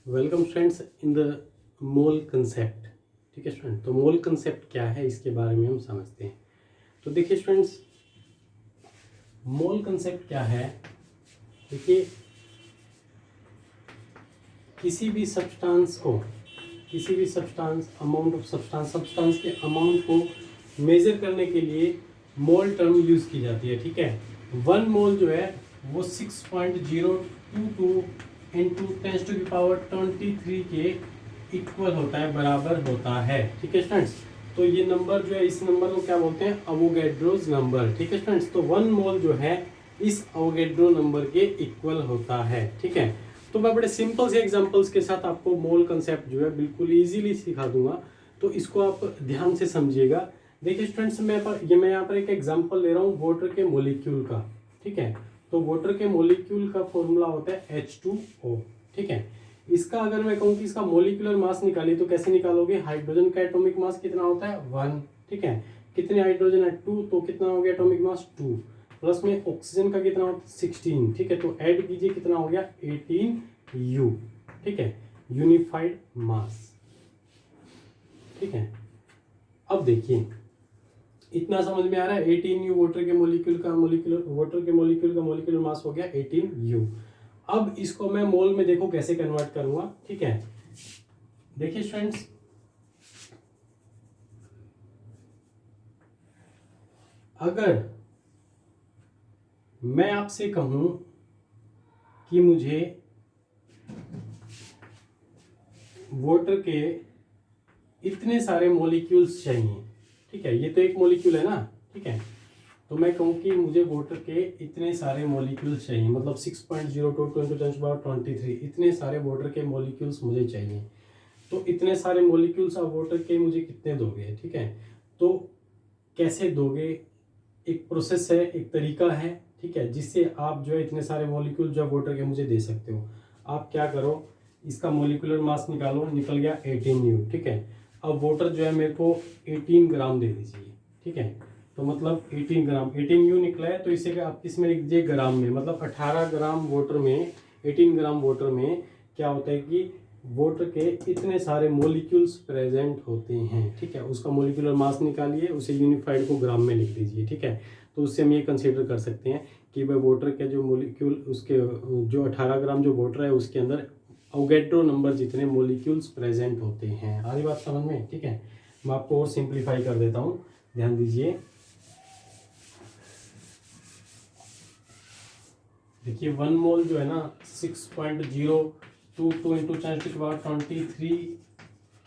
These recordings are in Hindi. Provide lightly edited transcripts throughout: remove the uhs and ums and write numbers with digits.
Welcome students in the mole concept. ठीक है स्टूडेंट, तो मोल कंसेप्ट क्या है इसके बारे में हम समझते हैं। तो देखिए स्टूडेंट्स, मोल कंसेप्ट क्या है। देखिए, किसी भी सब्सटेंस अमाउंट ऑफ सब्सटेंस के अमाउंट को मेजर करने के लिए मोल टर्म यूज की जाती है। ठीक है, 1 मोल जो है वो 6.022 इंटू 10⁻23 के इक्वल होता है, बराबर होता है। ठीक है स्टूडेंट्स, तो ये नंबर जो है, इस नंबर को क्या बोलते हैं, अवोगैड्रोस नंबर। ठीक है स्टूडेंट्स, तो 1 मोल जो है इस अवोगैड्रो नंबर के इक्वल होता है। ठीक है, तो मैं बड़े सिंपल से एग्जांपल्स के साथ आपको मोल कंसेप्ट जो है बिल्कुल इजीली सिखा दूंगा, तो इसको आप ध्यान से समझिएगा। देखिए स्टूडेंट्स, मैं यहाँ पर एक एग्जांपल ले रहा हूँ वाटर के मॉलिक्यूल का। ठीक है, तो वाटर के मॉलिक्यूल का फॉर्मूला होता है H2O। ठीक है, इसका अगर मैं कहूँ कि इसका मॉलिक्यूलर मास निकालिए तो कैसे निकालोगे, हाइड्रोजन का एटॉमिक मास कितना होता है 1। ठीक है, कितने हाइड्रोजन है 2, तो कितना हो गया एटॉमिक मास 2, प्लस में ऑक्सीजन का कितना होता है 16। ठीक है, तो ऐड कीजिए कितना हो गया 18U। ठीक है, यूनिफाइड मास। ठीक है, अब देखिए इतना समझ में आ रहा है। 18U वाटर के मॉलिक्यूल का मॉलिक्यूलर मास हो गया 18U। अब इसको मैं मोल में देखो कैसे कन्वर्ट करूंगा। ठीक है, देखिए स्टूडेंट्स, अगर मैं आपसे कहूं कि मुझे वाटर के इतने सारे मॉलिक्यूल्स चाहिए। ठीक है, ये तो एक मॉलिक्यूल है ना। ठीक है, तो मैं कहूँ कि मुझे वाटर के इतने सारे मॉलिक्यूल्स चाहिए, मतलब 6.022 × 10⁻23 इतने सारे वाटर के मॉलिक्यूल्स मुझे चाहिए। तो इतने सारे मॉलिक्यूल्स आप वाटर के मुझे कितने दोगे। ठीक है, तो कैसे दोगे, एक प्रोसेस है, एक तरीका है। ठीक है, जिससे आप जो है इतने सारे मॉलिक्यूल जो वाटर के मुझे दे सकते हो। आप क्या करो, इसका मॉलिक्यूलर मास निकालो, निकल गया 18U। ठीक है, अब वाटर जो है मेरे को 18 ग्राम दे दीजिए। ठीक है, तो मतलब 18 ग्राम, 18U निकला है, तो इसे आप किसमें लिख दीजिए, ग्राम में। मतलब 18 ग्राम वाटर में, 18 ग्राम वाटर में क्या होता है कि वाटर के इतने सारे मॉलिक्यूल्स प्रेजेंट होते हैं। ठीक है, उसका मॉलिक्यूलर मास निकालिए, उसे यूनिफाइड को ग्राम में लिख दीजिए। ठीक है, तो उससे हम ये कंसीडर कर सकते हैं कि भाई वाटर के जो मॉलिक्यूल, उसके जो 18 ग्राम जो वाटर है उसके अंदर अवोगैड्रो नंबर जितने मॉलिक्यूल्स प्रेजेंट होते हैं। आधी बात समझ में। ठीक है, मैं आपको और सिंप्लीफाई कर देता हूँ, ध्यान दीजिए। देखिए 1 मोल जो है ना 6.022 इंटू 10⁻23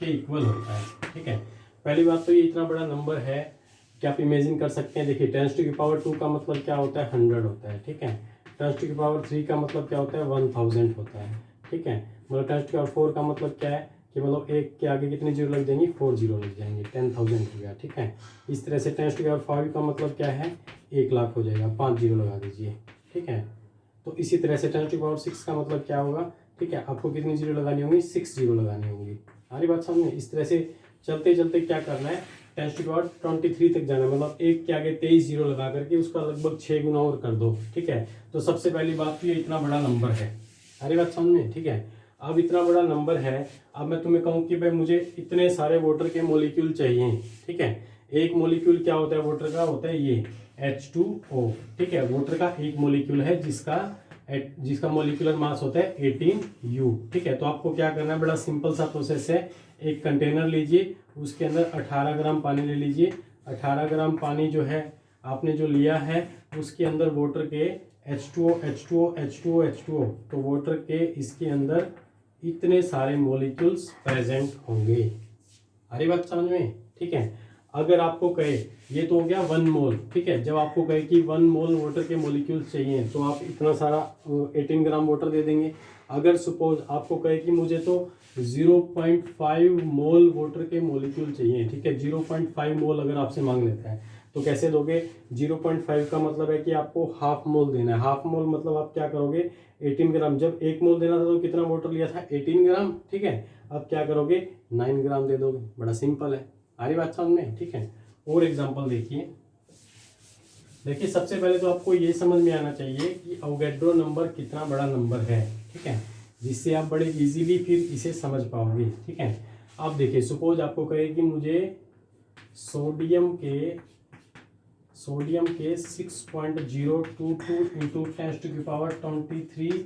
के इक्वल होता है। ठीक है, पहली बात तो ये इतना बड़ा नंबर है कि आप इमेजिन कर सकते हैं। देखिए 10⁻2 का मतलब क्या होता है 100 होता है। ठीक है, 10⁻3 का मतलब क्या होता है 1000 होता है। ठीक है, मतलब 10⁻4 का मतलब क्या है कि मतलब एक के आगे कितनी जीरो लग जाएंगी, 4 जीरो लग जाएंगे, 10,000 हो गया। ठीक है, इस तरह से 10⁻5 का मतलब क्या है 1 लाख हो जाएगा, 5 जीरो लगा दीजिए। ठीक है, तो इसी तरह से 10⁻6 का मतलब क्या होगा। ठीक है, आपको कितनी जीरो लगानी होंगी, 6 जीरो लगानी होंगी। सारी बात समझ में। इस तरह से चलते चलते क्या करना है, 10⁻23 तक जाना है, मतलब एक के आगे 23 जीरो लगा करके उसका लगभग 6 गुना और कर दो। ठीक है, तो सबसे पहली बात तो ये इतना बड़ा नंबर है। सारी बात समझ में। ठीक है, अब इतना बड़ा नंबर है, अब मैं तुम्हें कहूँ कि भाई मुझे इतने सारे वाटर के मॉलिक्यूल चाहिए। ठीक है, एक मॉलिक्यूल क्या होता है वाटर का, होता है ये H2O। ठीक है, वाटर का एक मॉलिक्यूल है जिसका मॉलिक्यूलर मास होता है 18U। ठीक है, तो आपको क्या करना है, बड़ा सिंपल सा प्रोसेस है। एक कंटेनर लीजिए, उसके अंदर 18 ग्राम पानी ले लीजिए। 18 ग्राम पानी जो है आपने जो लिया है उसके अंदर वाटर के H2O, तो वाटर के इसके अंदर इतने सारे मॉलिक्यूल्स प्रेजेंट होंगे। हरी बात समझ में। ठीक है, अगर आपको कहे, ये तो हो गया 1 मोल। ठीक है, जब आपको कहे कि 1 मोल वाटर के मॉलिक्यूल्स चाहिए तो आप इतना सारा 18 ग्राम वाटर दे देंगे। अगर सपोज आपको कहे कि मुझे तो 0.5 मोल वाटर के मॉलिक्यूल चाहिए। ठीक है, 0.5 मोल अगर आपसे मांग लेता है तो कैसे दोगे, 0.5 का मतलब है कि आपको हाफ मोल देना है। हाफ मोल मतलब आप क्या करोगे, 18 ग्राम, जब 1 मोल देना था तो कितना वाटर लिया था 18 ग्राम। ठीक है, अब क्या करोगे 9 ग्राम दे दोगे। बड़ा सिंपल है, सारी बात समझ में। ठीक है, और एग्जांपल देखिए। देखिए सबसे पहले तो आपको ये समझ में आना चाहिए कि अवोगैड्रो नंबर कितना बड़ा नंबर है। ठीक है, जिससे आप बड़े इजीली फिर इसे समझ पाओगे। ठीक है, अब देखिए सपोज आपको कहे कि मुझे सोडियम के 6.022 इंटू 10⁻23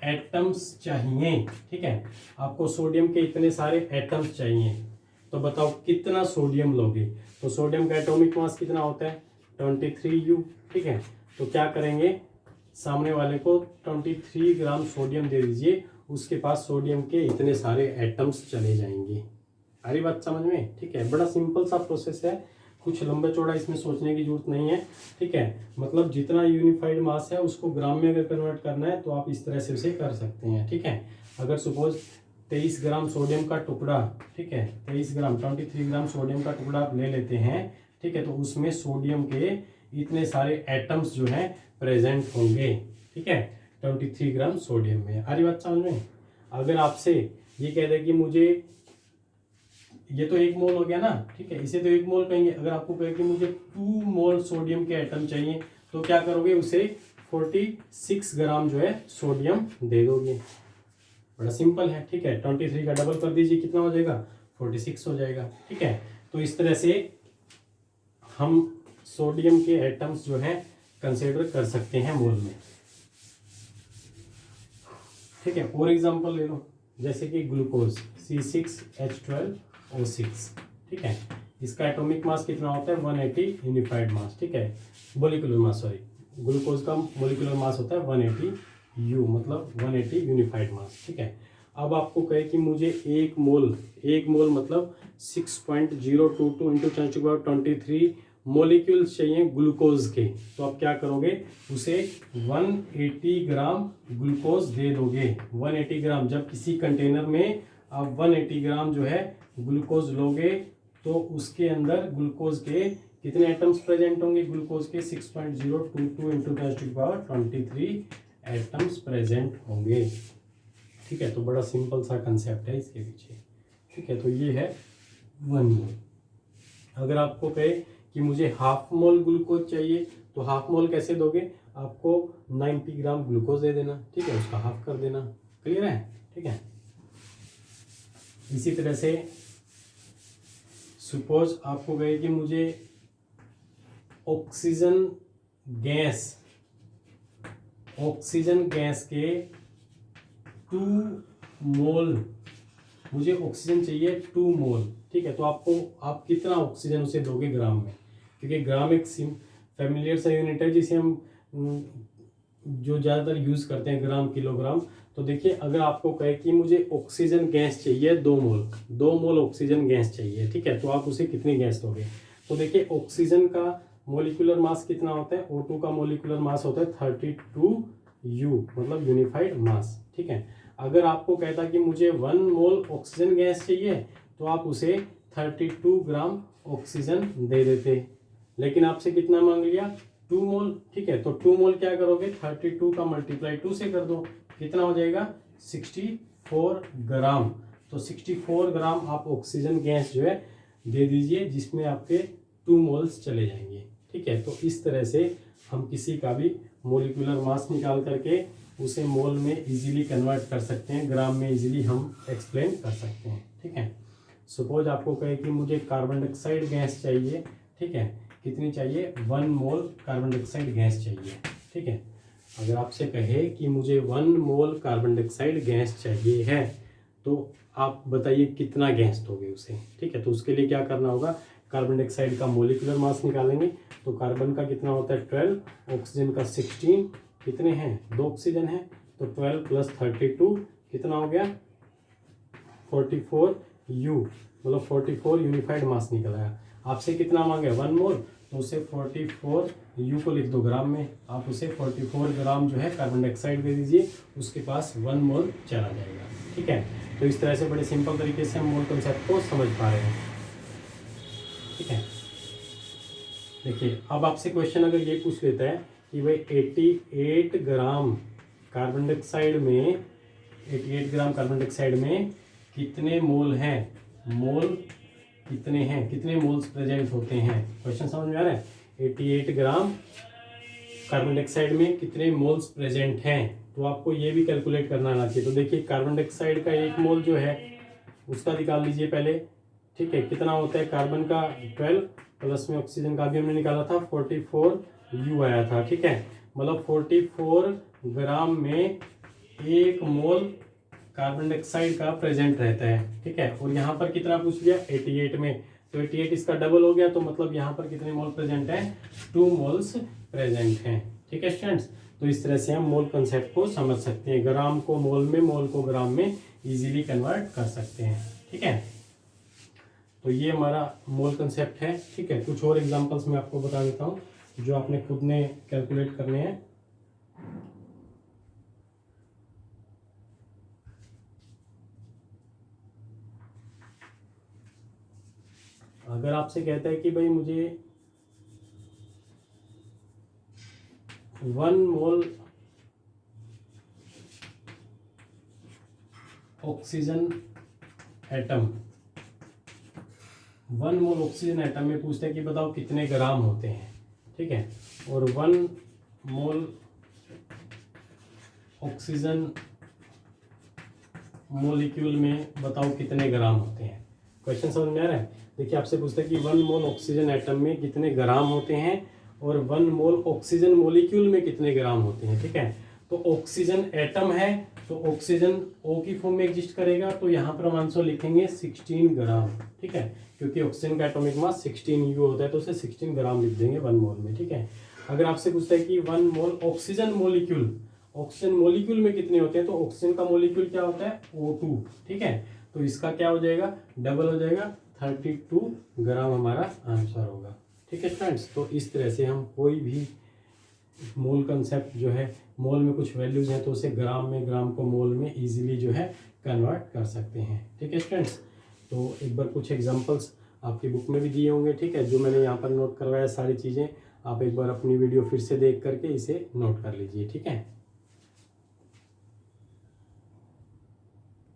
एटम्स चाहिए। ठीक है, आपको सोडियम के इतने सारे एटम्स चाहिए, तो बताओ कितना सोडियम लोगे। तो सोडियम का एटॉमिक मास कितना होता है 23U। ठीक है, तो क्या करेंगे, सामने वाले को 23 ग्राम सोडियम दे दीजिए, उसके पास सोडियम के इतने सारे एटम्स चले जाएंगे। आ रही बात समझ में। ठीक है, बड़ा सिंपल सा प्रोसेस है, कुछ लंबा चौड़ा इसमें सोचने की जरूरत नहीं है। ठीक है, मतलब जितना यूनिफाइड मास है उसको ग्राम में अगर कन्वर्ट करना है तो आप इस तरह से उसे कर सकते हैं। ठीक है, अगर सपोज 23 ग्राम सोडियम का टुकड़ा, ठीक है 23 ग्राम 23 ग्राम सोडियम का टुकड़ा आप ले लेते हैं। ठीक है, तो उसमें सोडियम के इतने सारे एटम्स जो हैं प्रेजेंट होंगे। ठीक है, 23 ग्राम सोडियम में। आ रही बात समझ में। अगर आपसे ये कह दे कि मुझे, ये तो 1 मोल हो गया ना। ठीक है, इसे तो 1 मोल कहेंगे। अगर आपको कहे कि मुझे 2 मोल सोडियम के एटम चाहिए, तो क्या करोगे, उसे 46 ग्राम जो है सोडियम दे दोगे। बड़ा सिंपल है। ठीक है, 23 का डबल कर दीजिए, कितना हो जाएगा 46 हो जाएगा। ठीक है, तो इस तरह से हम सोडियम के एटम्स जो है कंसीडर कर सकते हैं मोल में। ठीक है, और एग्जांपल ले लो, जैसे कि ग्लूकोज C6H12O6। ठीक है, इसका एटॉमिक मास कितना होता है 180 यूनिफाइड मास। ठीक है, मोलिकुलर मास, सॉरी, ग्लूकोज का मोलिकुलर मास होता है 180U, मतलब 180 यूनिफाइड मास। ठीक है, अब आपको कहे कि मुझे 1 मोल मतलब 6.022 इंटू 10⁻23 मोलिक्यूल्स चाहिए ग्लूकोज के। तो आप क्या करोगे, उसे 180 ग्राम ग्लूकोज दे दोगे। 180 ग्राम, जब किसी कंटेनर में आप 180 ग्राम जो है ग्लूकोज लोगे, तो उसके अंदर ग्लूकोज के कितने एटम्स प्रेजेंट होंगे, ग्लूकोज के 6.022 इंटू 10⁻23 एटम्स प्रेजेंट होंगे। ठीक है, तो बड़ा सिंपल सा कंसेप्ट है इसके पीछे। ठीक है, तो ये है 1 मोल। अगर आपको कहे कि मुझे हाफ मोल ग्लूकोज चाहिए, तो हाफ मोल कैसे दोगे, आपको 90 ग्राम ग्लूकोज दे देना। ठीक है, उसका हाफ कर देना। क्लियर है। ठीक है, इसी तरह से सपोज आपको कहे कि मुझे ऑक्सीजन गैस के 2 मोल, मुझे ऑक्सीजन चाहिए 2 मोल। ठीक है, तो आप कितना ऑक्सीजन उसे दोगे ग्राम में, क्योंकि ग्राम एक फैमिलियर सा यूनिट है जिसे हम जो ज़्यादातर यूज़ करते हैं, ग्राम किलोग्राम। तो देखिए, अगर आपको कहे कि मुझे ऑक्सीजन गैस चाहिए 2 मोल ऑक्सीजन गैस चाहिए। ठीक है, तो आप उसे कितनी गैस दोगे। तो देखिए, ऑक्सीजन का मोलिकुलर मास कितना होता है, O2 का मोलिकुलर मास होता है 32U, मतलब यूनिफाइड मास। ठीक है, अगर आपको कहता कि मुझे 1 मोल ऑक्सीजन गैस चाहिए, तो आप उसे 32 ग्राम ऑक्सीजन दे देते। लेकिन आपसे कितना मांग लिया 2 मोल। ठीक है, तो 2 मोल क्या करोगे, 32 का मल्टीप्लाई 2 से कर दो, कितना हो जाएगा 64 ग्राम। तो 64 ग्राम आप ऑक्सीजन गैस जो है दे दीजिए, जिसमें आपके 2 मोल्स चले जाएंगे। ठीक है, तो इस तरह से हम किसी का भी मोलिकुलर मास निकाल करके उसे मोल में इजीली कन्वर्ट कर सकते हैं, ग्राम में इजीली हम एक्सप्लेन कर सकते हैं। ठीक है, सपोज आपको कहे कि मुझे कार्बन डाइऑक्साइड गैस चाहिए। ठीक है, कितनी चाहिए 1 मोल कार्बन डाइऑक्साइड गैस चाहिए। ठीक है, अगर आपसे कहे कि मुझे 1 मोल कार्बन डाइऑक्साइड गैस चाहिए है, तो आप बताइए कितना गैस दोगे उसे। ठीक है, तो उसके लिए क्या करना होगा, कार्बन डाइऑक्साइड का मोलिकुलर मास निकालेंगे। तो कार्बन का कितना होता है 12, ऑक्सीजन का 16, कितने हैं 2 ऑक्सीजन है, तो 12 प्लस 32 कितना हो गया 44U, मतलब 44 यूनिफाइड मास निकल आया। आपसे कितना मांगे 1 मोल, तो उसे 44U को लिख दो ग्राम में, आप उसे 44 ग्राम जो है कार्बन डाइऑक्साइड दे दीजिए, उसके पास 1 मोल चला जाएगा। ठीक है, तो इस तरह से बड़े सिंपल तरीके से हम मोल कंसेप्ट को समझ पा रहे हैं। ठीक है, देखिए अब आपसे क्वेश्चन अगर ये पूछ लेता है कि भाई 88 ग्राम कार्बन डाइऑक्साइड में कितने मोल हैं, मोल कितने हैं, कितने मोल्स प्रेजेंट होते हैं। क्वेश्चन समझ में आ रहा है, 88 ग्राम कार्बन डाइऑक्साइड में कितने मोल्स प्रेजेंट हैं। तो आपको ये भी कैलकुलेट करना आना चाहिए। तो देखिए कार्बन डाइऑक्साइड का 1 मोल जो है उसका निकाल लीजिए पहले, ठीक है। कितना होता है कार्बन का 12 प्लस में ऑक्सीजन का भी हमने निकाला था 44 U आया था, ठीक है। मतलब 44 ग्राम में 1 मोल कार्बन डाइऑक्साइड का प्रेजेंट रहता है, ठीक है। और यहाँ पर कितना पूछ लिया 88 में, तो 88 इसका डबल हो गया, तो मतलब यहाँ पर कितने मोल प्रेजेंट है 2 मोल्स प्रेजेंट हैं, ठीक है स्टूडेंट्स। तो इस तरह से हम मोल कंसेप्ट को समझ सकते हैं, ग्राम को मोल में, मोल को ग्राम में इजीली कन्वर्ट कर सकते हैं, ठीक है। तो ये हमारा मोल कंसेप्ट है, ठीक है। कुछ और एग्जांपल्स मैं आपको बता देता हूँ जो आपने खुद ने कैलकुलेट करने हैं। अगर आपसे कहता है कि भाई मुझे 1 मोल ऑक्सीजन एटम, 1 मोल ऑक्सीजन एटम में पूछते हैं कि बताओ कितने ग्राम होते हैं, ठीक है। और 1 मोल ऑक्सीजन मोलिक्यूल में बताओ कितने ग्राम होते हैं। क्वेश्चन समझ में आ रहा है। देखिए आपसे पूछता है कि 1 मोल ऑक्सीजन एटम में कितने ग्राम होते हैं और 1 मोल ऑक्सीजन मोलिक्यूल में कितने ग्राम होते हैं, ठीक है। तो ऑक्सीजन एटम है तो ऑक्सीजन O की फॉर्म में एग्जिस्ट करेगा, तो यहाँ पर हम आंसर लिखेंगे 16 ग्राम, ठीक है। क्योंकि ऑक्सीजन का एटॉमिक मास 16 U होता है तो उसे 16 ग्राम लिख देंगे 1 मोल में, ठीक है। अगर आपसे पूछता है कि 1 मोल ऑक्सीजन मोलिक्यूल, ऑक्सीजन मोलिक्यूल में कितने होते हैं, तो ऑक्सीजन का मोलिक्यूल क्या होता है O2, ठीक है। तो इसका क्या हो जाएगा डबल हो जाएगा 32 ग्राम हमारा आंसर होगा, ठीक है फ्रेंड्स। तो इस तरह से हम कोई भी मोल कंसेप्ट जो है, मोल में कुछ वैल्यूज हैं तो उसे ग्राम में, ग्राम को मोल में इजीली जो है कन्वर्ट कर सकते हैं, ठीक है फ्रेंड्स। तो एक बार कुछ एग्जांपल्स आपकी बुक में भी दिए होंगे, ठीक है। जो मैंने यहाँ पर नोट करवाया सारी चीज़ें आप एक बार अपनी वीडियो फिर से देख करके इसे नोट कर लीजिए, ठीक है।